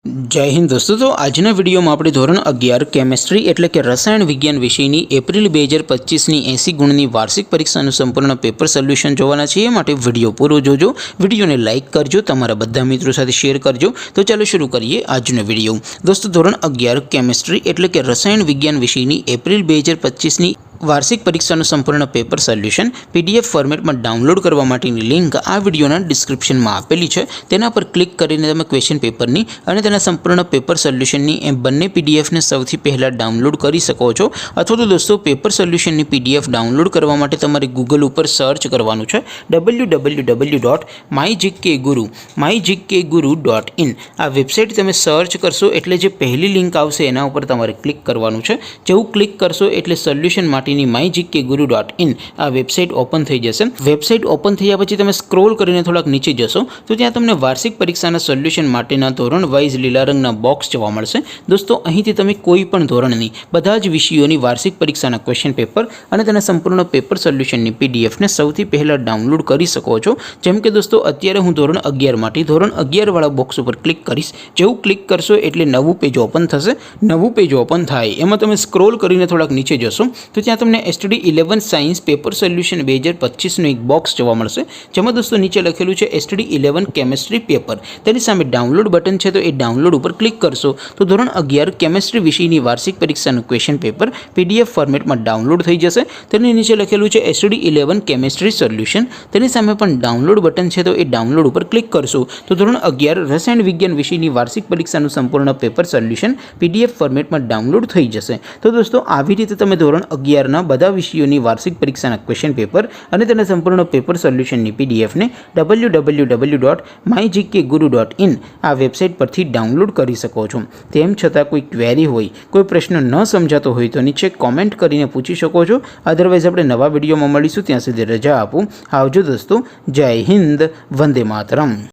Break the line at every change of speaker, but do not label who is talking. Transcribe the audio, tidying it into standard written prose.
जय हिंद दोस्तों। तो आजना विडियो में આપણે ધોરણ 11 કેમેસ્ટ્રી એટલે કે રસાયણ વિજ્ઞાન વિષયની એપ્રિલ 2025 ની 80 ગુણની વાર્ષિક પરીક્ષાનું સંપૂર્ણ પેપર સોલ્યુશન જોવાના છે। એ માટે વિડિયો પૂરો જોજો, વિડિયોને લાઈક કરજો, તમારા બધા મિત્રો સાથે શેર કરજો। તો ચાલો શરૂ કરીએ આજનો વિડિયો। દોસ્તો ધોરણ 11 કેમેસ્ટ્રી એટલે કે રસાયણ વિજ્ઞાન વિષયની એપ્રિલ 2025 ની વાર્ષિક પરીક્ષાનું સંપૂર્ણ પેપર સોલ્યુશન પીડીએફ ફોર્મેટમાં ડાઉનલોડ કરવા માટેની લિંક આ વિડિયોના ડિસ્ક્રિપ્શનમાં આપેલી છે। તેના પર ક્લિક કરીને તમે ક્વેશ્ચન પેપરની અને તેના સંપૂર્ણ પેપર સોલ્યુશનની એ બંને પીડીએફને સૌથી પહેલાં ડાઉનલોડ કરી શકો છો। અથવા તો દોસ્તો પેપર સોલ્યુશનની પીડીએફ ડાઉનલોડ કરવા માટે તમારે ગૂગલ ઉપર સર્ચ કરવાનું છે www.mygkguru.in। આ વેબસાઇટ તમે સર્ચ કરશો એટલે જે પહેલી લિંક આવશે એના ઉપર તમારે ક્લિક કરવાનું છે। જેવું ક્લિક કરશો એટલે સોલ્યુશન માટે mygkguru.in આ વેબસાઇટ ઓપન થઈ જશે। વેબસાઇટ ઓપન થયા પછી તમે સ્ક્રોલ કરીને થોડાક નીચે જશો તો ત્યાં તમને વાર્ષિક પરીક્ષાના સોલ્યુશન માટેના ધોરણ વાઇઝ લીલા રંગના બોક્સ જોવા મળશે। દોસ્તો અહીંથી તમે કોઈ પણ ધોરણની બધા જ વિષયોની વાર્ષિક પરીક્ષાના ક્વેશ્ચન પેપર અને તેના સંપૂર્ણ પેપર સોલ્યુશનની પીડીએફને સૌથી પહેલાં ડાઉનલોડ કરી શકો છો। જેમ કે દોસ્તો અત્યારે હું ધોરણ 11 માટે ધોરણ 11 વાળા બોક્સ ઉપર ક્લિક કરીશ। જેવું ક્લિક કરશો એટલે નવું પેજ ઓપન થશે। નવું પેજ ઓપન થાય એમાં તમે સ્ક્રોલ કરીને થોડાક નીચે જશો તો ત્યાં તમને STD 11 સાયન્સ પેપર સોલ્યુશન 2025નું એક બોક્સ જોવા મળશે। જેમાં દોસ્તો નીચે લખેલું છે STD 11 કેમેસ્ટ્રી પેપર। તેની સામે ડાઉનલોડ બટન છે, તો એ ડાઉનલોડ ઉપર ક્લિક કરશો તો ધોરણ 11 કેમેસ્ટ્રી વિષયની વાર્ષિક પરીક્ષાનું ક્વેશ્ચન પેપર PDF ફોર્મેટમાં ડાઉનલોડ થઈ જશે। તેની નીચે લખેલું છે STD 11 કેમેસ્ટ્રી સોલ્યુશન। તેની સામે પણ ડાઉનલોડ બટન છે, તો એ ડાઉનલોડ ઉપર ક્લિક કરશો તો ધોરણ 11 રસાયણ વિજ્ઞાન વિષયની વાર્ષિક પરીક્ષાનું સંપૂર્ણ પેપર સોલ્યુશન PDF ફોર્મેટમાં ડાઉનલોડ થઈ જશે। તો દોસ્તો આવી રીતે તમે ધોરણ 11 બધા વિષયોની વાર્ષિક પરીક્ષાના ક્વેશ્ચન પેપર અને તેના સંપૂર્ણ પેપર સોલ્યુશનની પીડીએફને www.mygkguru.in આ વેબસાઇટ પરથી ડાઉનલોડ કરી શકો છો। તેમ છતાં કોઈ ક્વેરી હોય, કોઈ પ્રશ્ન ન સમજાતો હોય તો નીચે કોમેન્ટ કરીને પૂછી શકો છો। અધરવાઇઝ આપણે નવા વિડીયોમાં મળીશું, ત્યાં સુધી રજા આપો। આવજો દોસ્તો, જય હિન્દ, વંદે માતરમ।